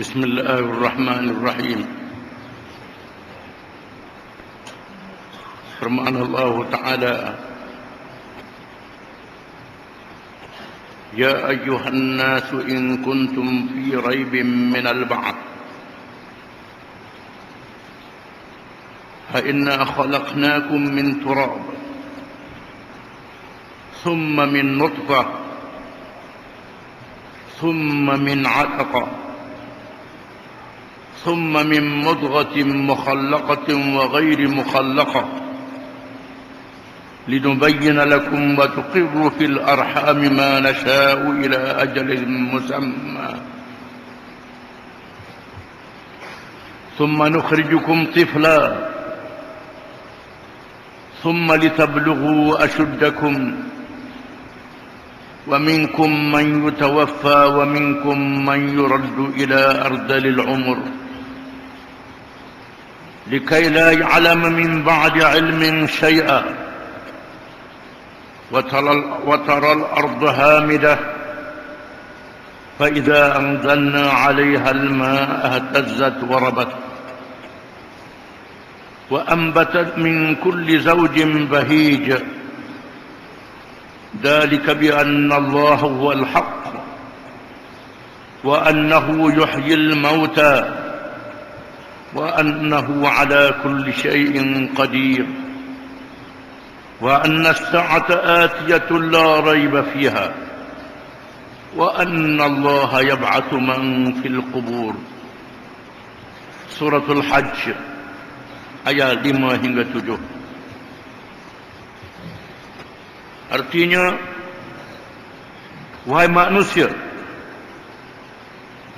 بسم الله الرحمن الرحيم. Firman Allah Ta'ala, يا أيها الناس إن كنتم في ريب من البعث فإنا خلقناكم من تراب ثم من نطفة ثم من علقة ثم من مضغة مخلقة وغير مخلقة لنبين لكم وتقروا في الأرحام ما نشاء إلى أجل مسمى ثم نخرجكم طفلا ثم لتبلغوا أشدكم ومنكم من يتوفى ومنكم من يرد إلى أرذل العمر لكي لا يعلم من بعد علم شيئا وترى الأرض هامدة فإذا أنزلنا عليها الماء اهتزت وربت وأنبتت من كل زوج بهيج ذلك بأن الله هو الحق وأنه يحيي الموتى وأنه على كل شيء قدير وأن الساعة آتية لا ريب فيها وأن الله يبعث من في القبور. Suratul Hajj ayat 5 hingga 7. Artinya, wahai manusia,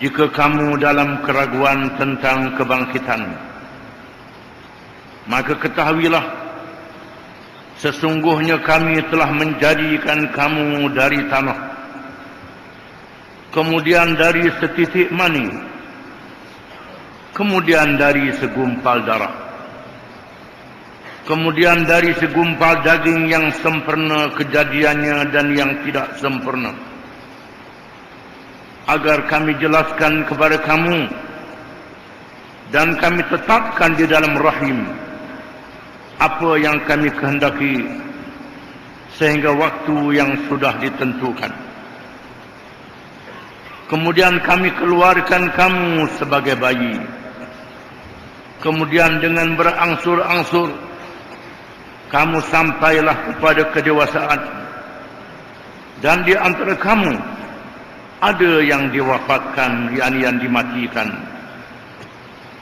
jika kamu dalam keraguan tentang kebangkitan, maka ketahuilah, sesungguhnya kami telah menjadikan kamu dari tanah, kemudian dari setitik mani, kemudian dari segumpal darah, kemudian dari segumpal daging yang sempurna kejadiannya dan yang tidak sempurna, agar kami jelaskan kepada kamu dan kami tetapkan di dalam rahim apa yang kami kehendaki sehingga waktu yang sudah ditentukan. Kemudian kami keluarkan kamu sebagai bayi, kemudian dengan berangsur-angsur kamu sampailah kepada kedewasaan, dan di antara kamu ada yang diwafatkan, yang dimatikan,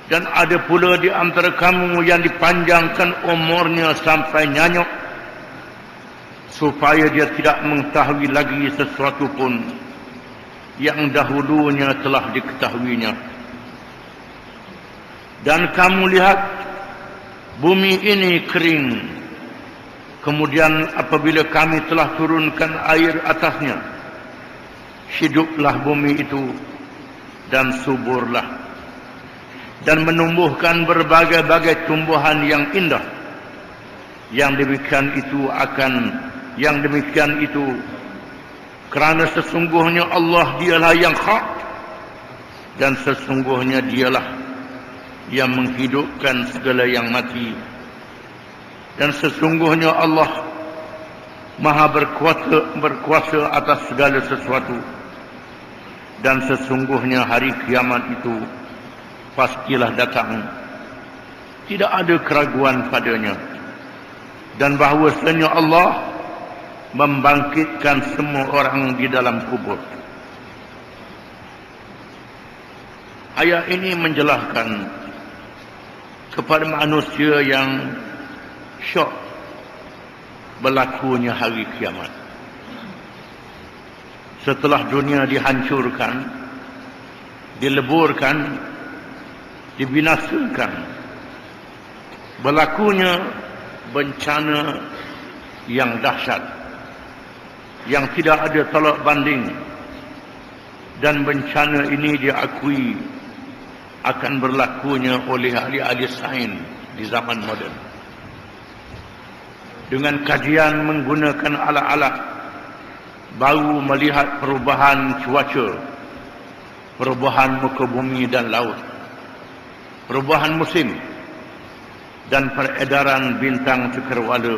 dan ada pula di antara kamu yang dipanjangkan umurnya sampai nyanyuk, supaya dia tidak mengetahui lagi sesuatu pun yang dahulunya telah diketahuinya. Dan kamu lihat bumi ini kering, kemudian apabila kami telah turunkan air atasnya, hiduplah bumi itu dan suburlah, dan menumbuhkan berbagai-bagai tumbuhan yang indah. Yang demikian itu kerana sesungguhnya Allah dialah yang hak, dan sesungguhnya dialah yang menghidupkan segala yang mati, dan sesungguhnya Allah Maha berkuasa atas segala sesuatu, dan sesungguhnya hari kiamat itu pastilah datang, tidak ada keraguan padanya, dan bahawasanya Allah membangkitkan semua orang di dalam kubur. Ayat ini menjelaskan kepada manusia yang syok berlakunya hari kiamat. Setelah dunia dihancurkan, dileburkan, dibinasakan, berlakunya bencana yang dahsyat, yang tidak ada tolak banding, dan bencana ini diakui akan berlakunya oleh ahli-ahli sains di zaman moden. Dengan kajian menggunakan alat-alat, baru melihat perubahan cuaca perubahan muka bumi dan laut, perubahan musim, dan peredaran bintang cakrawala,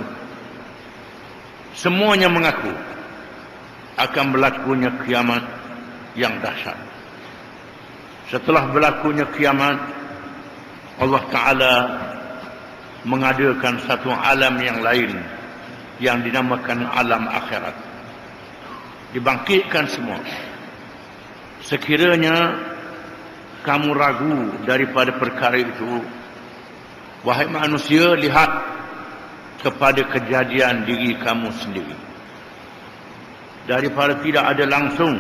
semuanya mengaku akan berlakunya kiamat yang dahsyat. Setelah berlakunya kiamat, Allah Ta'ala mengadakan satu alam yang lain yang dinamakan alam akhirat. Dibangkitkan semua. Sekiranya kamu ragu daripada perkara itu, wahai manusia, lihat kepada kejadian diri kamu sendiri. Daripada tidak ada langsung,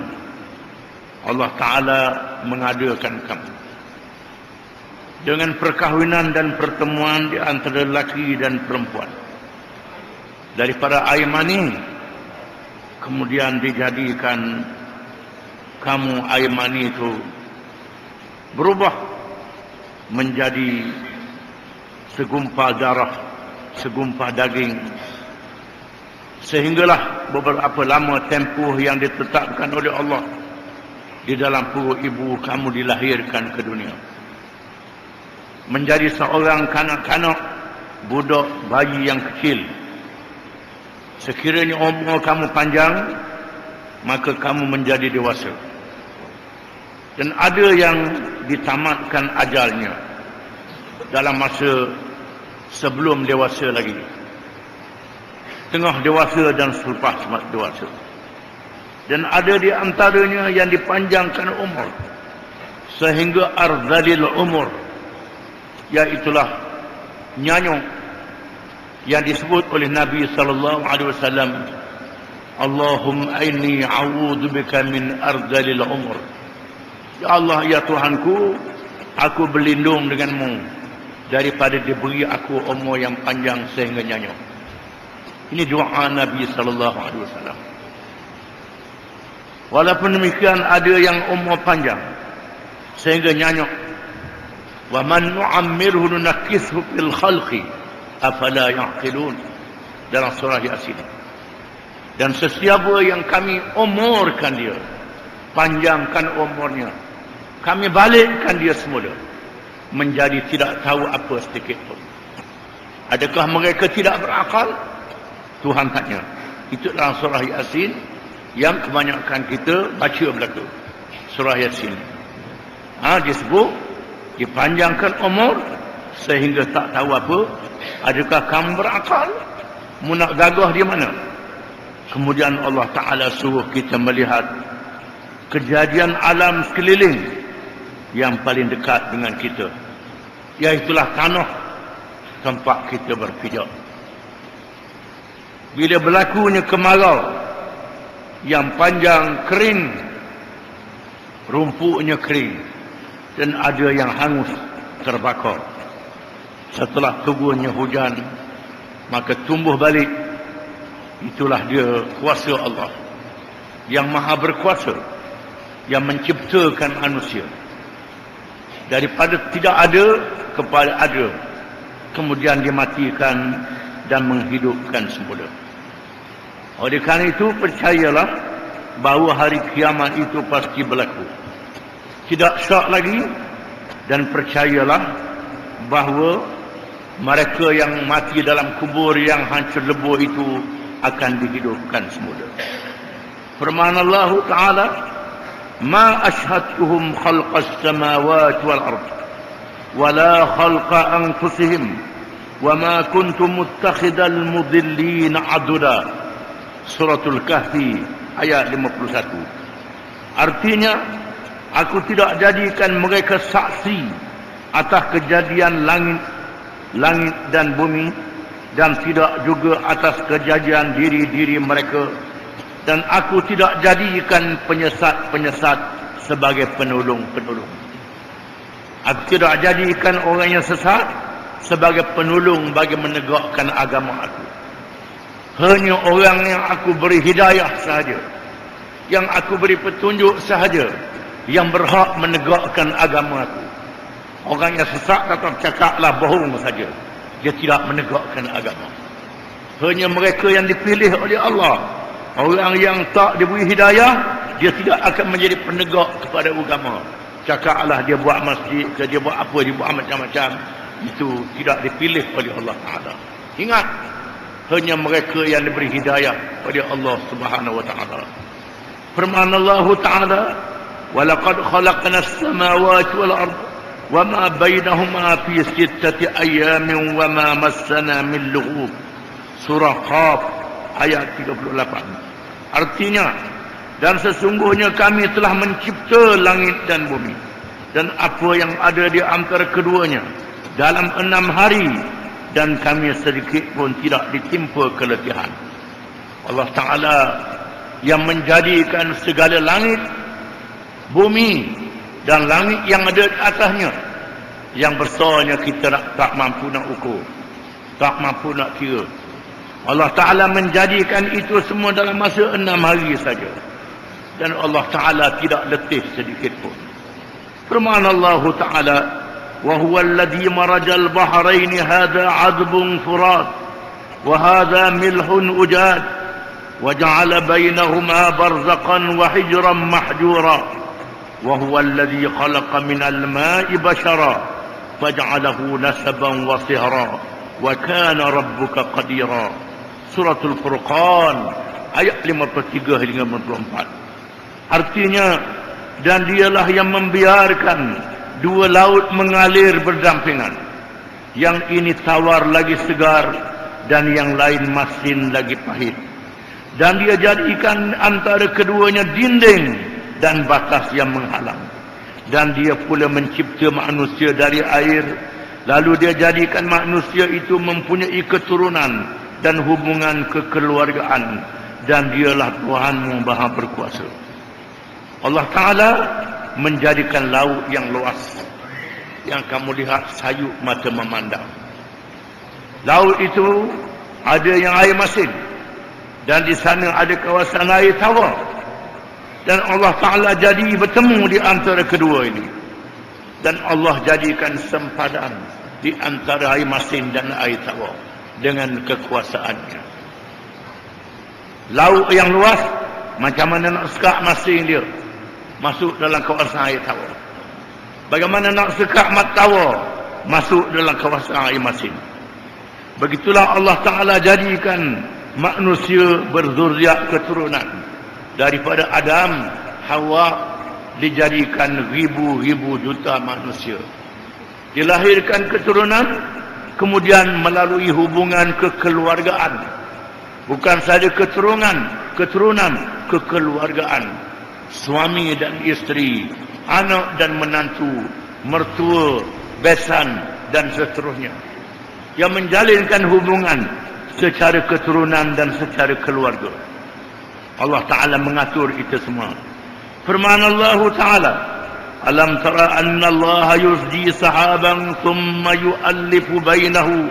Allah Ta'ala mengadakan kamu dengan perkahwinan dan pertemuan di antara lelaki dan perempuan. Daripada air mani, kemudian dijadikan kamu, air mani itu berubah menjadi segumpal darah, segumpal daging, sehinggalah beberapa lama tempoh yang ditetapkan oleh Allah di dalam perut ibu kamu dilahirkan ke dunia, menjadi seorang kanak-kanak, budak bayi yang kecil. Sekiranya umur kamu panjang, maka kamu menjadi dewasa. Dan ada yang ditamatkan ajalnya dalam masa sebelum dewasa lagi, tengah dewasa dan selepas dewasa. Dan ada di antaranya yang dipanjangkan umur sehingga arzalil umur, iaitulah nyanyuk yang disebut oleh Nabi sallallahu alaihi wasallam, Allahumma inni a'udzubika min arzalil umur. Ya Allah, ya Tuhanku, aku berlindung denganmu daripada diberi aku umur yang panjang sehingga nyanyuk. Ini doa Nabi sallallahu alaihi wasallam. Walaupun demikian, ada yang umur panjang sehingga nyanyuk. Wa man nu'ammirhu nunakkishu fil khalqi afala ya'qilun, dalam surah Yasin. Dan sesiapa yang kami umurkan dia, panjangkan umurnya, kami balikkan dia semula menjadi tidak tahu apa sedikit pun. Adakah mereka tidak berakal? Tuhan tanya. Itu dalam surah Yasin yang kebanyakan kita baca belaka. Surah Yasin. Disebut dipanjangkan umur sehingga tak tahu apa. Adakah kamu berakal? Mu nak gagah di mana? Kemudian Allah Ta'ala suruh kita melihat kejadian alam sekeliling yang paling dekat dengan kita, iaitulah tanah tempat kita berpijak. Bila berlakunya kemarau yang panjang kering, rumputnya kering, dan ada yang hangus terbakar. Setelah turunnya hujan, maka tumbuh balik. Itulah dia kuasa Allah yang maha berkuasa, yang menciptakan manusia daripada tidak ada kepada ada, kemudian dimatikan dan menghidupkan semula. Oleh kerana itu, percayalah bahawa hari kiamat itu pasti berlaku. Tidak syak lagi. Dan percayalah bahawa mereka yang mati dalam kubur yang hancur lebur itu akan dihidupkan semula. Firman Allah Ta'ala, ma ashhadtuhum khalqas samawati wal ard wala khalqa anfusihim wama kuntum muttakhidal mudillin aduda. Suratul Kahfi ayat 51. Artinya, aku tidak jadikan mereka saksi atas kejadian langit dan bumi, dan tidak juga atas kejadian diri-diri mereka, dan aku tidak jadikan penyesat-penyesat sebagai penolong-penolong. Aku tidak jadikan orang yang sesat sebagai penolong bagi menegakkan agama aku. Hanya orang yang aku beri hidayah sahaja, yang aku beri petunjuk sahaja, yang berhak menegakkan agama aku. Orang yang sesat tetap cakaplah bohong saja, dia tidak menegakkan agama. Hanya mereka yang dipilih oleh Allah, orang yang tak diberi hidayah, dia tidak akan menjadi penegak kepada agama. Cakaplah dia buat masjid ke dia buat apa, dia buat macam-macam, itu tidak dipilih oleh Allah Ta'ala. Ingat, hanya mereka yang diberi hidayah oleh Allah Subhanahu wa Ta'ala. Firman Allah Ta'ala, وَلَقَدْ خَلَقْنَا السَّمَاوَاتِ وَالْأَرْضَ وَمَا بَيْنَهُمَا فِي سِتَّةِ أَيَّامٍ وَمَا مَسَّنَا مِنْ لُغُوبٍ. Surah Qaf ayat 38. Artinya, dan sesungguhnya kami telah mencipta langit dan bumi dan apa yang ada di antara keduanya dalam 6 hari, dan kami sedikit pun tidak ditimpa keletihan. Allah Ta'ala yang menjadikan segala langit, bumi dan langit yang ada di atasnya, yang besarnya kita tak mampu nak ukur, tak mampu nak kira. Allah Ta'ala menjadikan itu semua dalam masa 6 hari saja, dan Allah Ta'ala tidak letih sedikit pun. Firman Allah Ta'ala, وَهُوَ الَّذِي مَرَجَ الْبَحْرَيْنِ هَذَا عَذْبٌ فُرَاتٌ وَهَذَا مِلْحٌ أُجَاجٌ وَجَعَلَ بَيْنَهُمَا بَرْزَخًا وَحِجْرًا مَحْجُورًا وَهُوَ الَّذِي خَلَقَ مِنَ الْمَاءِ بَشَرًا فَجَعَلَهُ نَسَبًا وَصِهْرًا وَكَانَ رَبُّكَ قَدِيرًا. Suratul Furqan ayat 53 hingga 54. Artinya, dan dialah yang membiarkan dua laut mengalir berdampingan, yang ini tawar lagi segar dan yang lain masin lagi pahit, dan dia jadikan antara keduanya dinding dan batas yang menghalang, dan dia pula mencipta manusia dari air, lalu dia jadikan manusia itu mempunyai keturunan dan hubungan kekeluargaan, dan dialah Tuhanmu Maha Berkuasa. Allah Ta'ala menjadikan laut yang luas, yang kamu lihat sayu mata memandang. Laut itu ada yang air masin, dan di sana ada kawasan air tawar, dan Allah Ta'ala jadi bertemu di antara kedua ini, dan Allah jadikan sempadan di antara air masin dan air tawar dengan kekuasaannya. Laut yang luas, macam mana nak sekat masin dia masuk dalam kawasan air tawar, bagaimana nak sekat mat tawar masuk dalam kawasan air masin. Begitulah Allah Ta'ala jadikan manusia berzuriat keturunan. Daripada Adam, Hawa dijadikan ribu-ribu juta manusia, dilahirkan keturunan, kemudian melalui hubungan kekeluargaan. Bukan saja keturunan, kekeluargaan. Suami dan isteri, anak dan menantu, mertua, besan, dan seterusnya, yang menjalinkan hubungan secara keturunan dan secara keluarga. Allah Ta'ala mengatur itu semua. Firman Allah Ta'ala, Alam tara anna Allah yusji sahaban thumma yu'allifu bainahu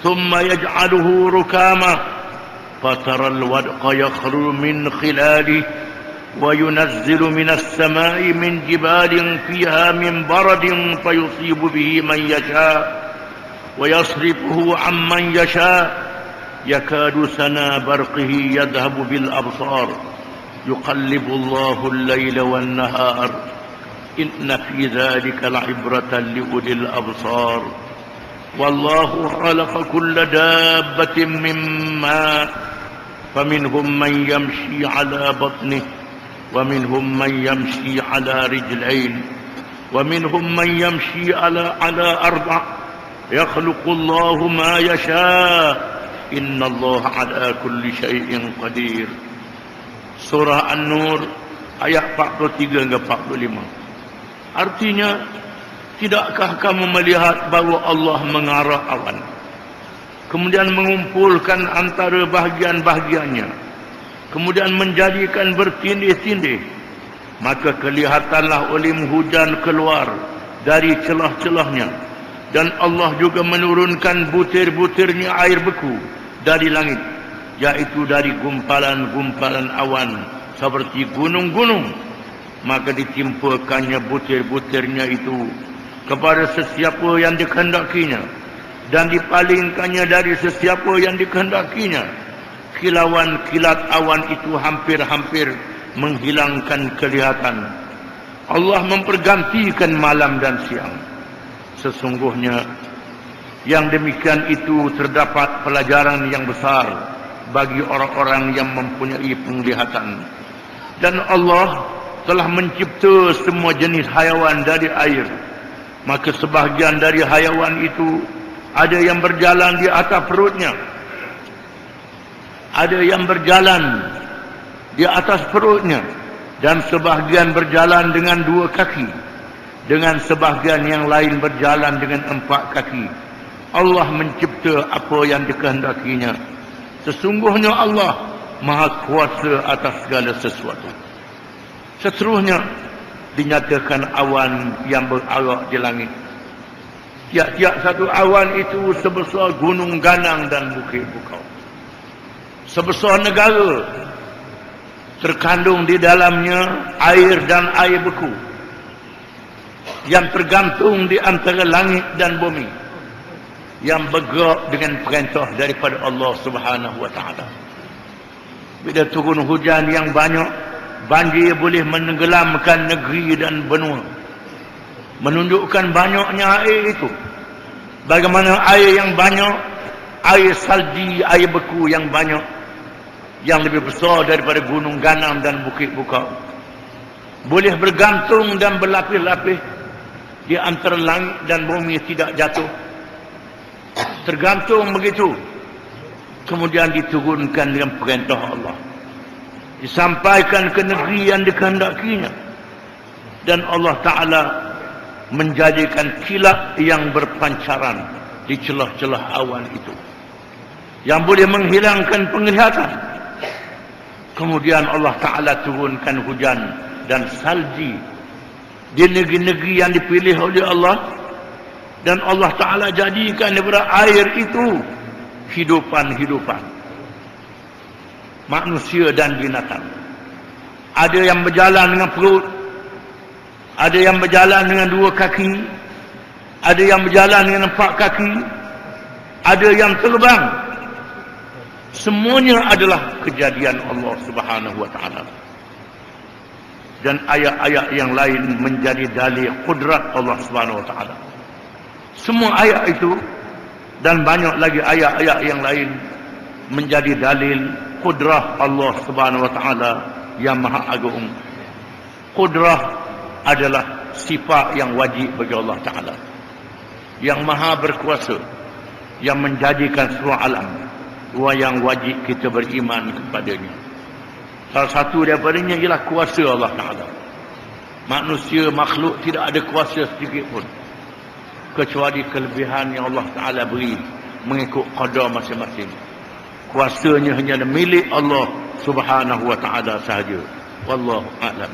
thumma yaj'aluhu rukama fatara al-wadqa yakhruju min khilalihi wa yunazzilu min as-sama'i min jibalin fiha min baradin fayusibu bihi man yasha wa yasrifuhu amman yasha yakadu sana barqihi yadhhabu bil absar yuqallibu Allahu al-layla wan nahar inna fi dhalika la'ibratan liulil absar wallahu khalaqa kulla dabbatin mimma faminhum man yamshi ala batnihi wa minhum man yamshi ala rijlayn wa minhum man yamshi ala arba' yakhluqu Allahu ma yasha inna Allah ala kulli syai'in qadir. Surah An-Nur ayat 43 hingga 45. Artinya, tidakkah kamu melihat bahawa Allah mengarah awan, kemudian mengumpulkan antara bahagian-bahagiannya, kemudian menjadikan bertindih-tindih, maka kelihatanlah olim hujan keluar dari celah-celahnya, dan Allah juga menurunkan butir-butirnya air beku dari langit, yaitu dari gumpalan-gumpalan awan seperti gunung-gunung, maka ditimpakannya butir-butirnya itu kepada sesiapa yang dikehendakinya, dan dipalingkannya dari sesiapa yang dikehendakinya. Kilauan kilat awan itu hampir-hampir menghilangkan kelihatan. Allah mempergantikan malam dan siang. Sesungguhnya yang demikian itu terdapat pelajaran yang besar bagi orang-orang yang mempunyai penglihatan. Dan Allah telah mencipta semua jenis haiwan dari air. Maka sebahagian dari haiwan itu ada yang berjalan di atas perutnya, ada yang berjalan di atas perutnya, dan sebahagian berjalan dengan 2 kaki, dengan sebahagian yang lain berjalan dengan 4 kaki. Allah mencipta apa yang dikehendakinya. Sesungguhnya Allah Maha Kuasa atas segala sesuatu. Seterusnya dinyatakan awan yang berarak di langit. Tiap-tiap satu awan itu sebesar gunung ganang dan bukit bukau. Sebesar negara. Terkandung di dalamnya air dan air beku yang tergantung di antara langit dan bumi, yang bergerak dengan perintah daripada Allah Subhanahu wa taala. Bila turun hujan yang banyak, banjir boleh menenggelamkan negeri dan benua. Menunjukkan banyaknya air itu. Bagaimana air yang banyak, air salji, air beku yang banyak, yang lebih besar daripada gunung ganang dan bukit bukau, boleh bergantung dan berlapis-lapis di antara langit dan bumi, tidak jatuh. Tergantung begitu. Kemudian diturunkan dengan perintah Allah, disampaikan ke negeri yang dikehendakinya. Dan Allah Ta'ala menjadikan kilat yang berpancaran di celah-celah awan itu, yang boleh menghilangkan penglihatan. Kemudian Allah Ta'ala turunkan hujan dan salji di negeri-negeri yang dipilih oleh Allah. Dan Allah Ta'ala jadikan daripada air itu hidupan-hidupan, manusia dan binatang. Ada yang berjalan dengan perut, ada yang berjalan dengan 2 kaki, ada yang berjalan dengan 4 kaki, ada yang terbang. Semuanya adalah kejadian Allah Subhanahu wa taala. Dan ayat-ayat yang lain menjadi dalil kudrat Allah Subhanahu wa taala. Semua ayat itu dan banyak lagi ayat-ayat yang lain menjadi dalil kudrah Allah Subhanahu wa taala yang maha agung. Kudrah adalah sifat yang wajib bagi Allah Ta'ala, yang maha berkuasa, yang menjadikan seluruh alam, yang wajib kita beriman kepadanya. Salah satu daripadanya ialah kuasa Allah Ta'ala. Manusia, makhluk tidak ada kuasa sedikit pun, kecuali kelebihan yang Allah Ta'ala beri mengikut qadar masing-masing. Kuasanya hanya milik Allah Subhanahu wa Ta'ala sahaja. Wallahu a'lam.